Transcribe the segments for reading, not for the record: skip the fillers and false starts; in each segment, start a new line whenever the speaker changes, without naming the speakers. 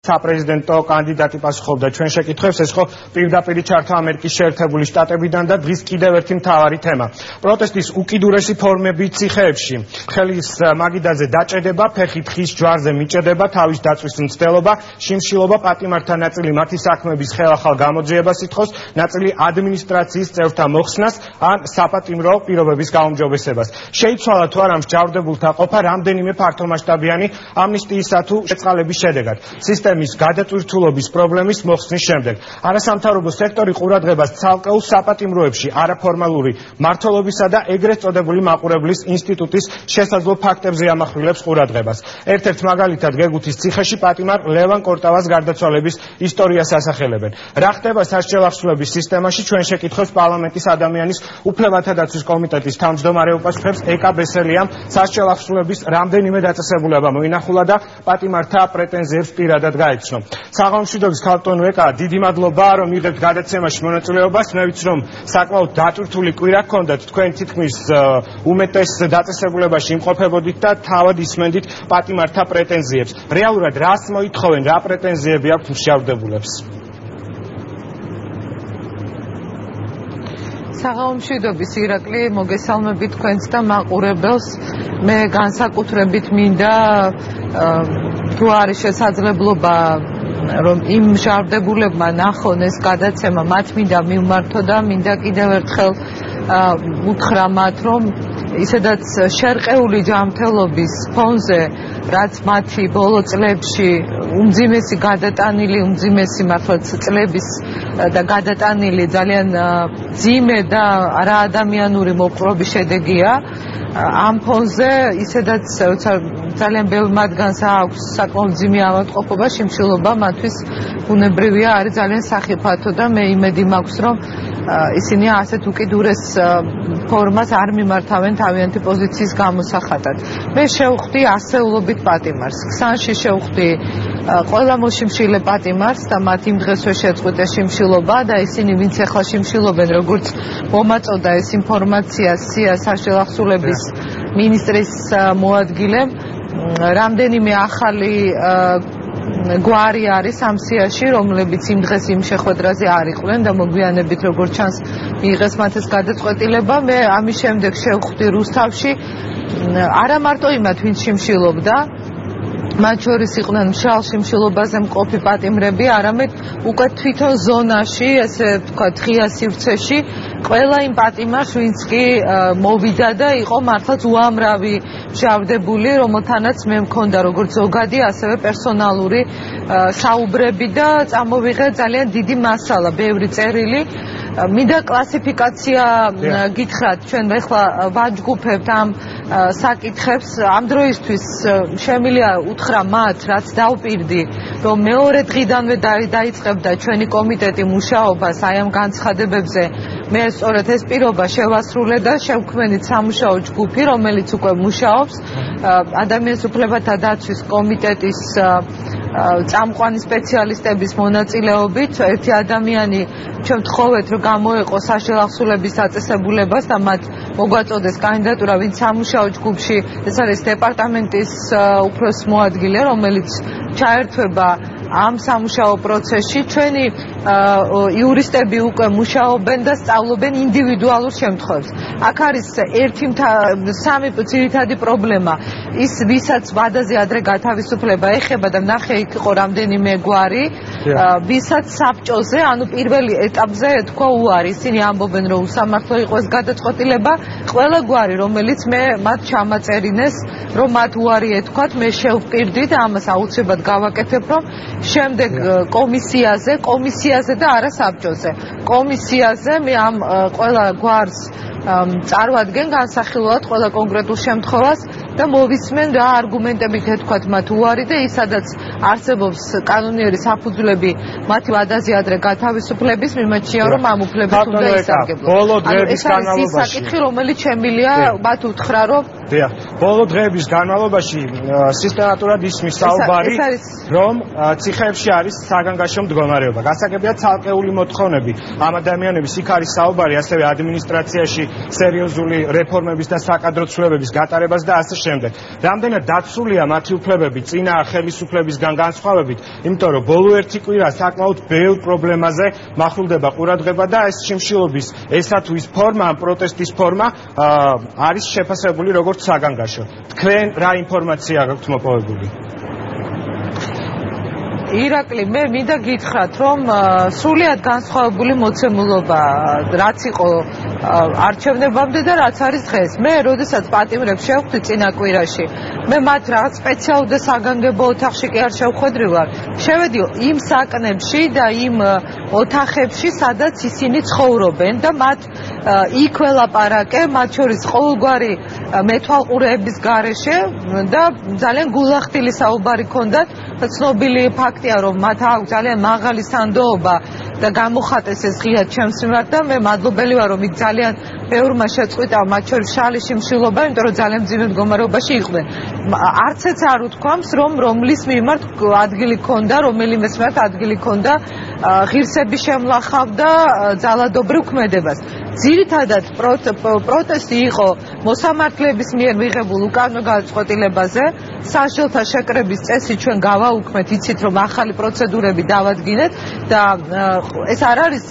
საპრეზიდენტო კანდიდატი პასუხობდა ჩვენ შეკითხვებს, ეს ხო პირდაპირ ჩართვა ამერიკის შეერთებული შტატებიდან და დღის კიდევ ერთი მთავარი თემა. პროტესტის უკიდურესი ფორმები ციხეებში. ხელის მაგიდაზე დაჭედება, ფეხით ხის ჯვარზე მიჭედება, თავის დაწვის მცდელობა, შიმშილობა, პატიმართა ნაწილი მათი საქმეების ხელახალ გამოძიებას ითხოვს, ნაწილი ადმინისტრაციის წევრთა მოხსნას ან საპატიმრო პირობების გაუმჯობესებას. შეიცვალა თუ არა მსჯავრდებულთა ყოფა რამდენიმე ფართომასშტაბიანი ამნისტიისა თუ შეწყალების შედეგად. სისტემის გადატვირთულობის პრობლემის მოხსნის შემდეგ. არასამთავრობო სექტორი ყურადღებას ცალკეულ საპატიმროებში არაფორმალური მმართველობისა და ეგრეთ წოდებული მაყურებლის ინსტიტუტის შესაძლო ფაქტებზე ამახვილებს ყურადღებას. ერთ-ერთ მაგალითად გეგუთის ციხეში პატიმარ ლევან კორტავას გარდაცვალების ისტორიას ასახელებენ. რა ხდება სასჯელ ახსნების სისტემაში? ჩვენ შეკითხვებს პარლამენტის ადამიანის უფლებათა დაცვის კომიტეტის თავმჯდომარე უპასუხებს ეკა ბესელიამ. სასჯელ ახსნების რამდენიმე დაწესებულება მოინახულა და პატიმართა პრეტენზიებს პირადად გაეცნო. საღამომშვიდობის ქალბატონო ეკა, დიდი მადლობა რომ მიღებთ გადაცემაში მონაწილეობას. მე ვიცი რომ საკმაოდ დატვირთული კვირა გქონდათ, თქვენ თითქმის უმეტეს დაწესებულებაში იმყოფებოდით და თავად ისმენდით პატიმართა პრეტენზიებს. რეალურად რას მოითხოვენ, რა პრეტენზიები აქვთ მსჯავრდებულებს?
საღამომშვიდობის ირაკლი, მოგესალმებით თქვენს და მაყურებელს. მე განსაკუთრებით მინდა თუ არის შესაძლებლობა რომ იმ მსჯავრდებულებმა ნახონ ეს გადაცემა, მათ მინდა მივმართო და მინდა კიდევ ერთხელ უთხრა მათ, რომ ისედაც შერყეული ჯანმრთელობის ფონზე, რაც მათი ბოლო წლებში უმძიმესი გადატანილი, უმძიმესი მართლაც წლების და გადატანილი ძალიან ძიმე და არაადამიანური მოპყრობის შედეგია. ამ ფონზე ისედაც ძალიან ბევრ მათგანს აქვს საკმაოდ ძიმე ავადმყოფობა, შიმშილობა, მათთვის ბუნებრივია, არის ძალიან სახიფათო და მე იმედი მაქვს, რომ ისინი ასეთ უკიდურეს ფორმას არ მიმართავენ თავიანთი პოზიციის გამოსახატად. მე შევხვდი ასეულობით პატიმარს, ქსანში შევხვდი ყველა მოშიმშილე პატიმარს და მათ იმ დღესვე შეწყვიტეს შიმშილობა და ისინი ვინც ახლა შიმშილობენ, როგორც მომაწოდა ეს ინფორმაცია სია სასჯელ ახსნების მინისტრის მოადგილემ, რამდენიმე ახალი გვარი არის ამ სიაში, რომლებიც იმ დღეს იმ შეხვედრაზე არ იყვნენ და მოგვიანებით როგორც ჩანს მიიღეს მათ ეს გადაწყვეტილება. მე ამის შემდეგ შევხვდი რუსთავში, არა მარტო იმათ ვინც შიმშილობდა, მათ შორის იყვნენ მშრალ შიმშილობაზე მყოფი პატიმრები, არამედ უკვე თვითონ ზონაში, ესე ვთქვათ, ღია სივრცეში, ყველა იმ პატიმარს, ვინც კი მოვიდა და იყო მართლაც უამრავი მსჯავრდებული, რომელთანაც მე მქონდა როგორც ზოგადი, ასევე პერსონალური საუბრები და წამოვიღე ძალიან დიდი მასალა, ბევრი წერილი. მინდა კლასიფიკაცია გითხრათ, ჩვენ ახლა ვაჯგუფებთ ამ საკითხებს. ამ დროისთვის შემიძლია უთხრა მათ, რაც დავპირდი, რომ მეორე დღიდანვე დაიწყებდა ჩვენი კომიტეტი მუშაობას აი ამ განცხადებებზე. მე სწორედ ეს პირობა შევასრულე და შევქმნით სამუშაო ჯგუფი, რომელიც უკვე მუშაობს ადამიანის უფლებათა დაცვის კომიტეტის წამყვანი სპეციალისტების მონაწილეობით. ერთი ადამიანი ჩვენ ვთხოვეთ, რომ გამოეყო სასჯელ ახსნების დაწესებულებას და მათ მოგვაწოდეს კანდიდატურა, ვინც სამუშაო ჯგუფში, ეს არის დეპარტამენტის უფროსი მოადგილე, რომელიც ჩაერთვება ამ სამუშაო პროცესში. ჩვენი იურისტები უკვე მუშაობენ და სწავლობენ ინდივიდუალურ შემთხვევებს. აქ არის სამი ძირითადი პრობლემა. ის ვისაც ვადაზე ადრე გათავისუფლება ეხება და ნახე იქ იყო რამდენიმე გვარი, ვისაც საბჭოზე, ანუ პირველი ეტაპზე თქვა უარი, ისინი ამბობენ რომ უსამართლო იყო ეს გადაწყვეტილება. ყველა გვარი, რომელიც მე მათ ჩამაწერინეს, რომ მათ უარი ეთქვათ, მე შევპირდი და ამას აუცილებლად გავაკეთებ, რომ შემდეგ კომისიაზე და არა საბჭოზე. კომისიაზე მე ამ ყველა გვარს წარვადგენ განსახილველად ყველა კონკრეტულ შემთხვევას და მოვისმენ რა არგუმენტებით ეთქვათ მათ უარი და ის სადაც არსებობს კანონიერი საფუძვლები მათი ვადაზე ადრე გათავისუფლების მიმოჩნია რომ ამ უფლებას უნდა ისარგებლოს.
ბოლო დღეების განმავლობაში
ეს საკითხი რომელიც შემიძლია მათ უთხრა რომ
ბოლო დღეების განმავლობაში სისტემატურად ისმის საუბარი რომ ციხეებში არის საგანგაშო მდგომარეობა. გასაგებია ცალკეული მოთხოვნები ამ ადამიანების იქ არის საუბარი ასევე ადმინისტრაციაში სერიოზული რეფორმების და საკადრო ცვლილებების გატარებას და ასე შემდეგ. Რამდენად დაცულია მათი უფლებები წინა ხელისუფლებისგან განსხვავებით, იმიტომ რომ ბოლო ერთი კვირა საკმაოდ ბევრ პრობლემაზე მახვილდება ყურადღება და ეს შიმშილობის ესა თუ ის ფორმა, პროტესტის ფორმა არის შეფასებული როგორც საგანგაშო. თქვენ რა ინფორმაცია გაქვთ მოპოვებული?
ირაკლი, მე მინდა გითხრათ, რომ სრულიად განსხვავებული მოცემულობა რაც იყო არჩევნებამდე და რაც არის დღეს. მე როდესაც პატიმრებს შევხვდი წინა კვირაში, მე მათ რაღაც სპეციალურ და საგანგებო ოთახში კი არ შევხვედრი ვარ. შევედი იმ საკნებში და იმ ოთახებში, სადაც ისინი ცხოვრობენ და მათ იქ ველაპარაკე, მათ შორის ყოველგვარი მეთვალყურეების გარეშე და ძალიან გულახდილი საუბარი ჰქონდათ. ცნობილი ფაქტია, რომ მათ აქვს ძალიან მაღალი სანდოობა და გამოხატეს ეს ღიად ჩემს მიმართ და მე მადლობელი ვარ, რომ იქ ძალიან ბევრმა შეწყვიტა, მათ შორის შალი შიმშილობა, იმიტომ რომ ძალიან მძიმე მდგომარეობაში იყვნენ. არცეც არ უთქვამს, რომ რომლის მიმართ ადგილი ჰქონდა, რომელიმეს მიმართ ადგილი ჰქონდა ღირსების შემლახავდა ძალადობრივ ქმედებას. ძირითადად პროტესტი იყო მოსამართლეების მიერ მიღებულ უკანონო გადაწყვეტილებაზე, სასჯელთა შეკრების წესი ჩვენ გავაუქმეთ, იცით რომ ახალი პროცედურები დავადგინეთ და ეს არ არის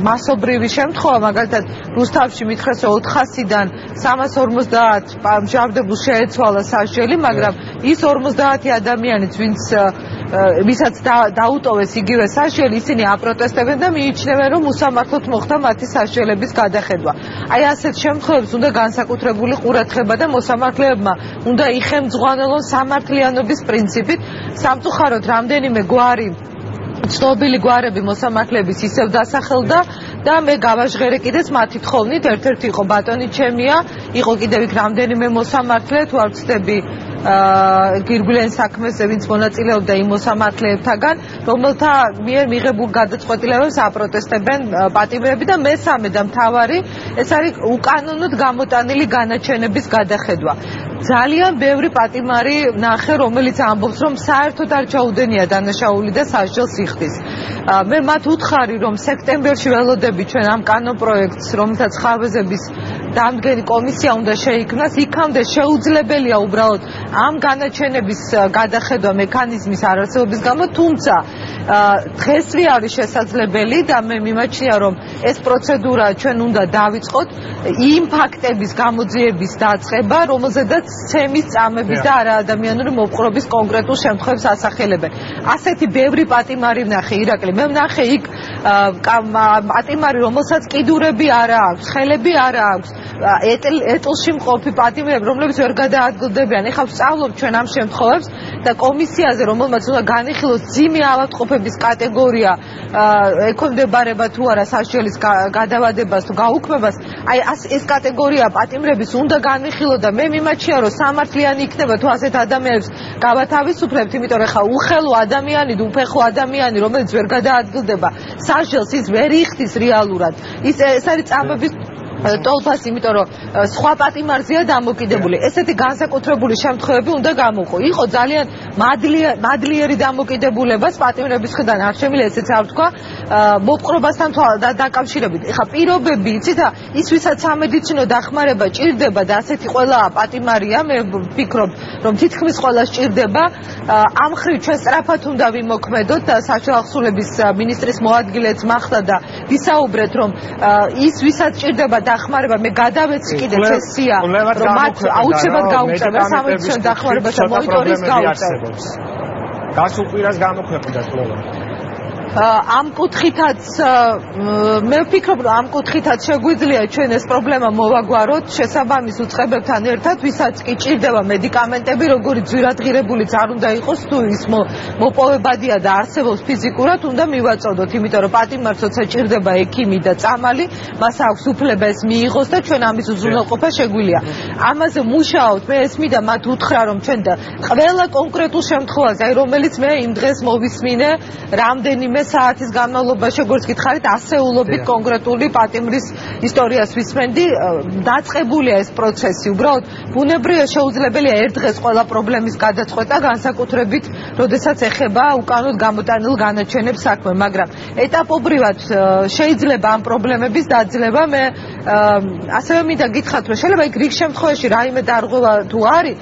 მასობრივი შემთხვევა, მაგალითად რუსთავში მითხრეს 400-დან 350 მჟავდებულს შეეცვალა სასჯელი, მაგრამ ის 50 ადამიანიც ვისაც დაუტოვეს იგივე სასჯელი, ისინი აპროტესტებენ და მიიჩნევენ, რომ უსამართლოდ მოხდა მათი სასჯელების გადახედვა. აი ასეთ შემთხვევებს უნდა განსაკუთრებული ყურადღება და მოსამართლეებმა უნდა იხელმძღვანელონ სამართლიანობის პრინციპით. სამწუხაროდ რამდენიმე გვარი ცნობილი გვარები მოსამართლეების ისევ დასახელდა და მე გავაჟღერე კიდეც მათი თხოვნით. ერთ-ერთი იყო ბატონი ჩემია, იყო კიდევ იქ რამდენიმე მოსამართლე, თუ არ ვცდები გირგვლიან საქმეზე, ვინც მონაწილეობდა იმ მოსამართლეებთაგან, რომელთა მიერ მიღებულ გადაწყვეტილებებს აპროტესტებენ პატიმრები და მესამე და მთავარი, ეს არის უკანონოდ გამოტანილი განაჩენების გადახედვა. ძალიან ბევრი პატიმარი ნახე, რომელიც ამბობს, რომ საერთოდ არ ჩაუდენია დანაშაული და სასჯელს იხდის. მე მათ უთხარი, რომ სექტემბერში ველოდები ჩვენ ამ კანონპროექტს, რომელთაც ხარვეზების დამდგენი კომისია უნდა შეიქმნას, იქამდე შეუძლებელია უბრალოდ ამ განაჩენების გადახედვა მექანიზმის არარსებობის გამო, თუმცა დღესვე არის შესაძლებელი და მე მიმაჩნია, რომ ეს პროცედურა ჩვენ უნდა დავიწყოთ იმ ფაქტების გამოძიების დაწყება, რომელზედაც ცემის წამების და არაადამიანური მოპყრობის კონკრეტულ შემთხვევებს ასახელებენ. ასეთი ბევრი პატიმარი ვნახე, ირაკლი, მე ვნახე იქ პატიმარი, რომელსაც კიდურები არ აქვს, ხელები არ აქვს, ეტლში მყოფი პატიმრები, რომლებიც ვერ გადაადგილდებიან. ეხლა ვსწავლობ ჩვენ ამ შემთხვევებს და კომისიაზე, რომელმაც უნდა განიხილოს ძიმე ავადმყოფების კატეგორია, ექვემდებარება თუ არა სასჯელის გადავადებას თუ გაუქმებას, აი ეს კატეგორია პატიმრების უნდა განიხილო და მე მიმაჩნია, რომ სამართლიანი იქნება თუ ასეთ ადამიანებს გავათავისუფლებთ, იმიტომ რომ ეხლა უხელო ადამიანი, უფეხო ადამიანი, რომელიც ვერ გადაადგილდება სასჯელს, ის ვერ იხდის რეალურად. ეს არის წამების ტოლფას, იმიტომ რომ სხვა პატიმარზეა დამოკიდებული. ესეთი განსაკუთრებული შემთხვევები უნდა გამოვყო. იყო ძალიან მადლიერი დამოკიდებულებას პატიმრების მხრიდან არ შემიძლია ესეც არ ვთქვა მოპყრობასთან დაკავშირებით. ეხლა პირობები, იცით, ის ვისაც სამედიცინო დახმარება ჭირდება და ასეთი ყველა პატიმარია, მე ვფიქრობ, რომ თითქმის ყველა სჭირდება. ამ მხრივ ჩვენ სწრაფად უნდა ვიმოქმედოთ და საშუალო ახსნილების მინისტრის მოადგილეც მახდა და ვისაუბრეთ, რომ ის ვისაც სჭირდება დახმარება, მე გადავეცი კიდე წესია, რომ მათ აუცილებლად გაუწევენ სამედიცინო დახმარებას და მონიტორინგს გაუწევენ.
გასულ კვირას გამოქვეყნდა კვლევა.
ამ კუთხითაც მე ვფიქრობ, რომ ამ კუთხითაც შეგვიძლია ჩვენ ეს პრობლემა მოვაგვაროთ შესაბამის უწყებებთან ერთად, ვისაც კი ჭირდება მედიკამენტები, როგორი ძვირადღირებულიც არ უნდა იყოს, თუ ის მოპოვებადია და არსებობს ფიზიკურად, უნდა მივაწოდოთ, იმიტომ რომ პატიმარს როცა ჭირდება ექიმი და წამალი, მას აქვს უფლება ეს მიიღოს და ჩვენ ამის უზრუნველყოფა შეგვიძლია. ამაზე მუშაობთ, მე ეს მინდა მათ უთხრა, რომ ჩვენ და ყველა კონკრეტულ შემთხვევაზე, აი რომელიც მე იმ დღეს მოვისმინე, რამდენიმე რამდენიმე საათის განმავლობაში როგორც გითხარით ასეულობით კონკრეტული პატიმრის ისტორიას ვისმენდი დაწყებულია ეს პროცესი უბრალოდ ბუნებრივია შეუძლებელია ერთ დღეს ყველა პრობლემის გადაწყვეტა განსაკუთრებით როდესაც ეხება უკანოდ გამოტანილ განაჩენებს საქმე მაგრამ ეტაპობრივად შეიძლება ამ პრობლემების დაძლევა მე ასევე მინდა გითხრათ რომ შეიძლება იქ რიგ შემთხვევაში რაიმე დარღვევა თუ არის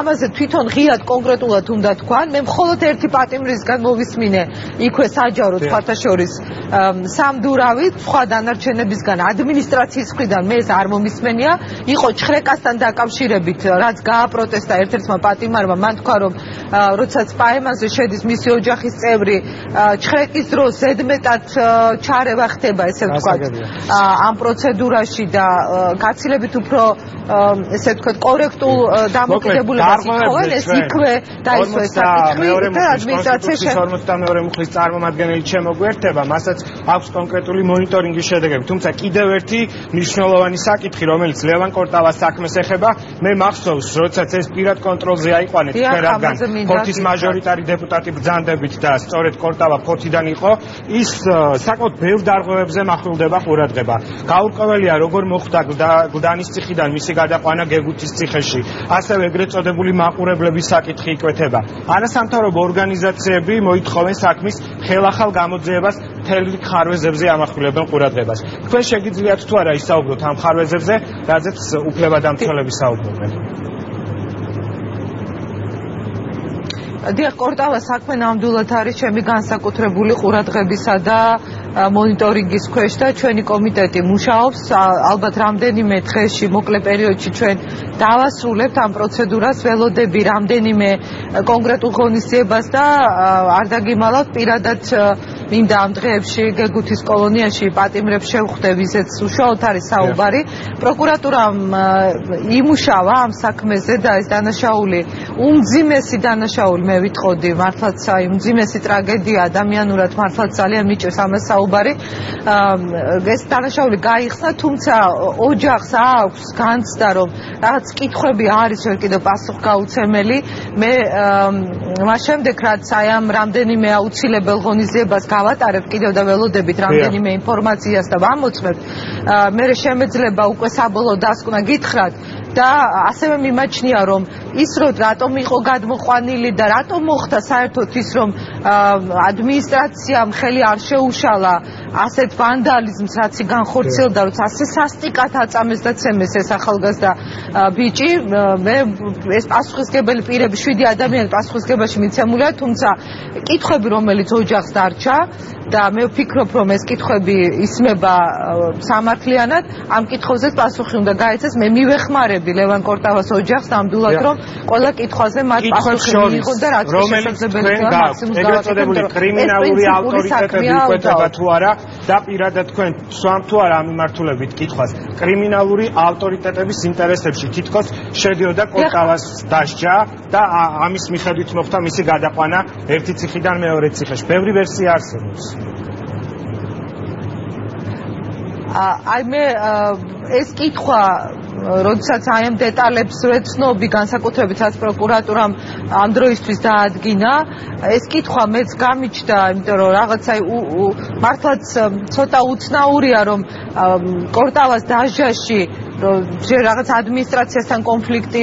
ამაზე თვითონ ღიად კონკრეტულად უნდა თქვან მე მხოლოდ ერთი პატიმრისგან მოვისმინე იქვე საჯარო სხვათა შორის სამდურავით სხვა დანარჩენებისგან ადმინისტრაციის მხრიდან მე ეს არ მომისმენია იყო ჩხრეკასთან დაკავშირებით რაც გააპროტესტა ერთ-ერთმა პატიმარმა მან თქვა რომ როდესაც პაემაზე შედის მისი ოჯახის წევრი ჩხრეკის დროს ზედმეტად ჩარევა ხდება ესე ვთქვათ ამ პროცედურაში და გაცილებით უფრო ესე ვთქვათ კორექტულ დამოკიდებულებას იხოვენ ეს იქვე დაისვა ეს საკითხი და ადმინისტრაციის
52 მუხლის წარმომადგენელი შემოგვერთება მასაც აქვს კონკრეტული მონიტორინგის შედეგები თუმცა კიდევ ერთი მნიშვნელოვანი საკითხი რომელიც ლევან კორტავას საქმეს ეხება მე მახსოვს როდესაც ეს პირად კონტროლზე აიყვანეთ თქვენ რადგან ფორთის მაჟორიტარი დეპუტატი ბრძანდებით და სწორედ კორტავა ფორთიდან იყო ის საკმაოდ ბევრ დარღვევებზე მახვილდება ყურადღება გაურკვეველია როგორ მოხდა გლდანის ციხიდან მისი გადაყვანა გეგუთის ციხეში ასევე ეგრეთ წოდებული მაყურებლების საკითხი იკვეთება არასამთავრობო ორგანიზაციები მოითხოვენ საქმის ხელახალ გამოძიებას მთელი ხარვეზებზე ამახვილებენ ყურადღებას თქვენ შეგიძლიათ თუ არა ისაუბროთ ამ ხარვეზებზე რაზეც უფლებადამცველები საუბრობენ
დიახ კორტავა საქმე ნამდვილად არის ჩემი განსაკუთრებული ყურადღებისა და მონიტორინგის ქვეშ და ჩვენი კომიტეტი მუშაობს ალბათ რამდენიმე დღეში მოკლე პერიოდში ჩვენ დავასრულებთ ამ პროცედურას ველოდები რამდენიმე კონკრეტულ ღონისძიებას და არ დაგიმალავთ პირადად მინდა ამ დღეებში გეგუთის კოლონიაში პატიმრებს შევხვდე ვიზეც უშუალოდ არის საუბარი პროკურატურამ იმუშავა ამ საქმეზე და ეს დანაშაული უმძიმესი დანაშაული მე ვიტყოდი მართლაც აი უმძიმესი ტრაგედია ადამიანურად მართლაც ძალიან მიჭირს ამას საუბარი ეს დანაშაული გაიხსნა თუმცა ოჯახს აქვს განცდა რომ რაღაც კითხვები არის ვერ კიდევ პასუხგაუცემელი მე მას შემდეგ რაც აი ამ რამდენიმე აუცილებელ ღონისძიებას გავატარებ კიდევ და ველოდებით რამდენიმე ინფორმაციას და ვამოწმებ მე შემეძლება უკვე საბოლოო დასკვნა გითხრათ და ასევე მიმაჩნია რომ ის რომ რატომ იყო გადმოყვანილი და რატომ მოხდა საერთოდ ის რომ ადმინისტრაციამ ხელი არ შეუშალა ასეთ ვანდალიზმს რაც განხორციელდა როცა ასე სასტიკად აწამეს და ცემეს ეს ახალგაზრდა ბიჭი მე ეს პასუხისგებელი პირები 7 ადამიანი პასუხისგებაში მიცემულია თუმცა კითხვები რომელიც ოჯახს დარჩა და მე ვფიქრობ რომ ეს კითხვები ისმება სამართლიანად ამ კითხვებზე პასუხი უნდა გაეცეს მე მივეხმარები ლევან კორტავას ოჯახს ნამდვილად რომ ყველა კითხვაზე მათ პასუხი მიიღონ და რაც შესაძლებელია მაქსიმუმ
ეგრეთ წოდებული კრიმინალური ავტორიტეტები იკვეთება თუ არა და პირადად თქვენ სვამ თუ არა ამ მიმართულებით კითხვას კრიმინალური ავტორიტეტების ინტერესებში თითქოს შედიოდა კორტავას დასჯა და ამის მიხედვით მოხდა მისი გადაყვანა ერთი ციხიდან მეორე ციხეში ბევრი ვერსია არსებობს
აი მე ეს კითხვა როდესაც აი ამ დეტალებს ვეცნობი განსაკუთრებით რაც პროკურატურამ ამ დროისთვის დაადგინა ეს კითხვა მეც გამიჩნდა იმიტომ რომ რაღაც აი მართლაც ცოტა უცნაურია რომ კორტავას დასჯაში ჯერ რაღაც ადმინისტრაციასთან კონფლიქტი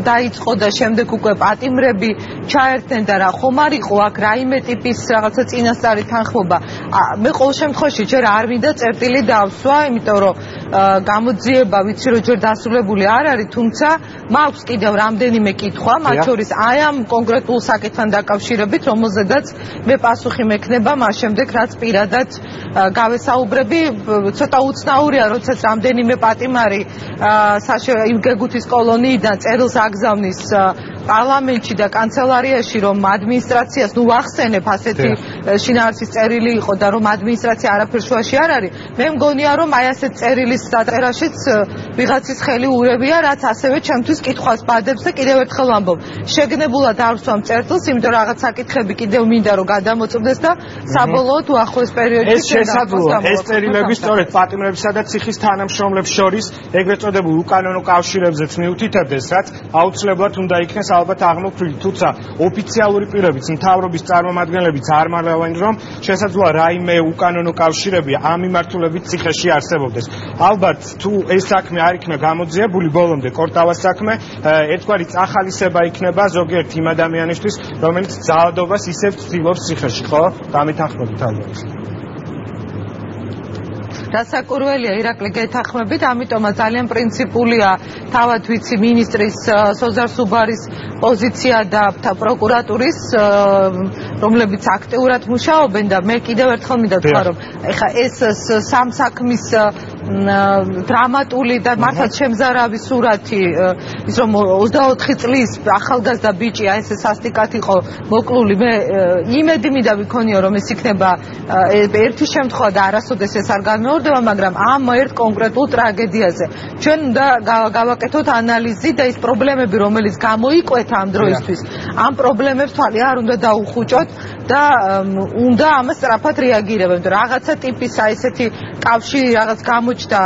დაიწყო და შემდეგ უკვე პატიმრები ჩაერთნენ და რა ხომ არ იყო აქ რაიმე ტიპის რაღაცა წინასწარი თანხმობა მე ყოველ შემთხვევაში ჯერ არ მინდა წერტილი დავსვა იმიტომ რომ გამოძიება ვიცი რომ ჯერ დასრულებული არ არის თუმცა მაქვს კიდევ რამდენიმე კითხვა მათ შორის აი ამ კონკრეტულ საკითხთან დაკავშირებით რომელზედაც მე პასუხი მექნება მას შემდეგ რაც პირადად გავესაუბრები ცოტა უცნაურია როდესაც რამდენიმე პატიმარი იმ გეგუთის კოლონიიდან წერილს აგზავნის პარლამენტში და კანცელარიაში რომ ადმინისტრაციას ნუ ვახსენებ ასეთი შინაარსის წერილი იყო და რომ ადმინისტრაცია არაფერ შუაში არ არის მე მგონია რომ აი ასეთ წერილი ტიპის დაწერაშიც ვიღაცის ხელი ურევია, რაც ასევე ჩემთვის კითხვას ბადებს და კიდევ ერთხელ ვამბობ, შეგნებულად არ ვსვამ წერტილს, იმიტომ რომ რაღაც საკითხები კიდევ მინდა რომ გადამოწმდეს და საბოლოოდ უახლოეს პერიოდში
ეს შესაძლოა, ეს წერილები სწორედ პატიმრებისა და ციხის თანამშრომლებს შორის ეგრეთ წოდებულ უკანონო კავშირებზეც მიუთითებდეს, რაც აუცილებლად უნდა იქნეს ალბათ აღმოფხვრილი, თუმცა ოფიციალური პირებიც, მთავრობის წარმომადგენლებიც არ მალავენ, რომ შესაძლოა რაიმე უკანონო კავშირები ამ მიმართულებით ციხეში არსებობდეს. ალბათ თუ ეს საქმე არ იქნება გამოძიებული ბოლომდე კორტავას საქმე, ერთგვარი წახალისება იქნება ზოგიერთ იმ ადამიანისთვის, რომელიც ძალადობას ისევ ცდილობს ციხეში, ხო? დამეთანხმებით ალბათ.
დასაკურველია ირაკლი გეთანხმებით, ამიტომაც ძალიან პრინციპულია თავად ვიცი მინისტრის სოზარ სუბარის პოზიცია და პროკურატურის, რომლებიც აქტიურად მუშაობენ და მე კიდევ ერთხელ მინდა ვთქვა, რომ ეხა ეს სამ საქმის დრამატული და მართლაც შემზარავი სურათი, ის რომ 24 წლის ახალგაზრდა ბიჭი ეს სასტიკად იყო მოკლული, მე იმედი მინდა ვიქონიო, რომ ეს იქნება ერთი შემთხვევა და არასოდეს ეს არ განმეორდება, მაგრამ ამ ერთ კონკრეტულ ტრაგედიაზე ჩვენ უნდა გავაკეთოთ ანალიზი და ის პრობლემები, რომელიც გამოიკვეთა ამ დროისთვის, ამ პრობლემებს თვალი არ უნდა დაუხუჭოთ და უნდა ამას სწრაფად რეაგირება, იმიტომ რომ რაღაცა ტიპის ესეთი კავშირი რაღაც გამოჩნდა,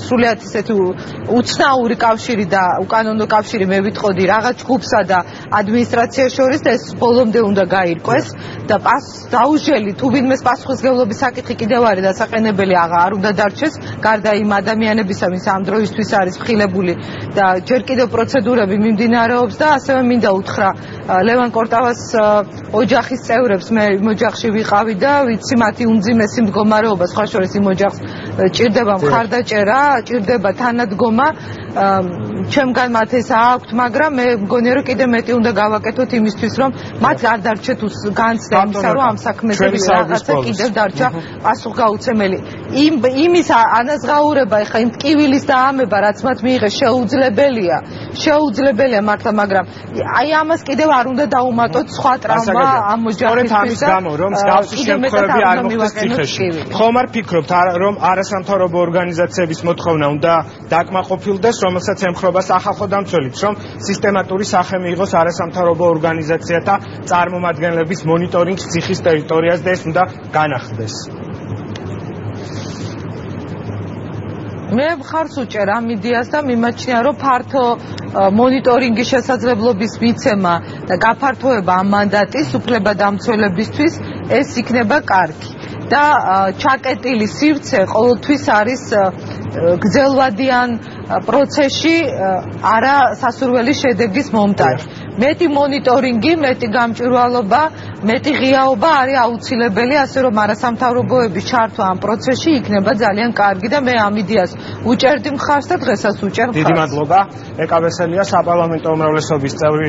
სრულიად ესეთი უცნაური კავშირი და უკანონო კავშირი მე ვიტყოდი რაღაც ჯგუფსა და ადმინისტრაციას შორის და ეს ბოლომდე უნდა გაირკვეს და დაუჟელი თუ ვინმეს პასუხისმგებლობის საკითხი კიდევ არის დასაყენებელი არ უნდა დარჩეს, გარდა იმ ადამიანებისა, ვინც ამ დროისთვის არის მხილებული და ჯერ კიდევ პროცედურები მიმდინარეობს და ასევე მინდა უთხრა ლევან კორტავას ოჯახის წევრებს, მე იმ ოჯახში ვიყავი და ვიცი მათი უმძიმესი მდგომარეობა, სხვა შორის იმ ოჯახს ჭირდება მხარდაჭერა, ჭირდება თანადგომა, ჩემგან მათ ეს აქვთ, მაგრამ მე მგონია რომ კიდევ მეტი უნდა გავაკეთოთ იმისთვის, რომ მათ არ დარჩეთ განცდა იმისა, რომ ამ საქმეზე რაღაცა კიდევ დარჩა პასუხგაუცემელი. იმის ანაზღაურება, ეხა იმ ტკივილის დაამება, რაც მათ მიიღეს, შეუძლებელია მართლა, მაგრამ აი ამას კიდევ არ უნდა დაუმატოთ სხვა ტრავმა ამ ოჯახისთვის და
რომ მსგავსი შემთხვევები არ მოხდეს ციხეში. ხომ არ ფიქრობთ, რომ არასამთავრობო ორგანიზაციების მოთხოვნა უნდა დაკმაყოფილდეს, რომელსაც ემხრობა სახალხო დამცველიც, რომ სისტემატური სახე მიიღოს არასამთავრობო ორგანიზაციათა წარმომადგენლების მონიტორინგს ციხის ტერიტორიაზე და ეს უნდა განახლდეს.
მე მხარს უჭერ ამ იდეას და მიმაჩნია, რომ ფართო მონიტორინგის შესაძლებლობის მიცემა და გაფართოება ამ მანდატის უფლებადამცველებისთვის ეს იქნება კარგი. და ჩაკეტილი სივრცე ყოველთვის არის გრძელვადიან პროცესში არა სასურველი შედეგის მომტანი. მეტი მონიტორინგი, მეტი გამჭვირვალობა, მეტი ღიაობა არის აუცილებელი, ასე რომ არასამთავრობოების ჩართვა ამ პროცესში იქნება ძალიან კარგი და მე ამ იდეას უჭერდი მხარს და დღესაც უჭერ მხარს.
დიდი მადლობა. ეკავესელია საპარლამენტო უმრავლესობის წევრი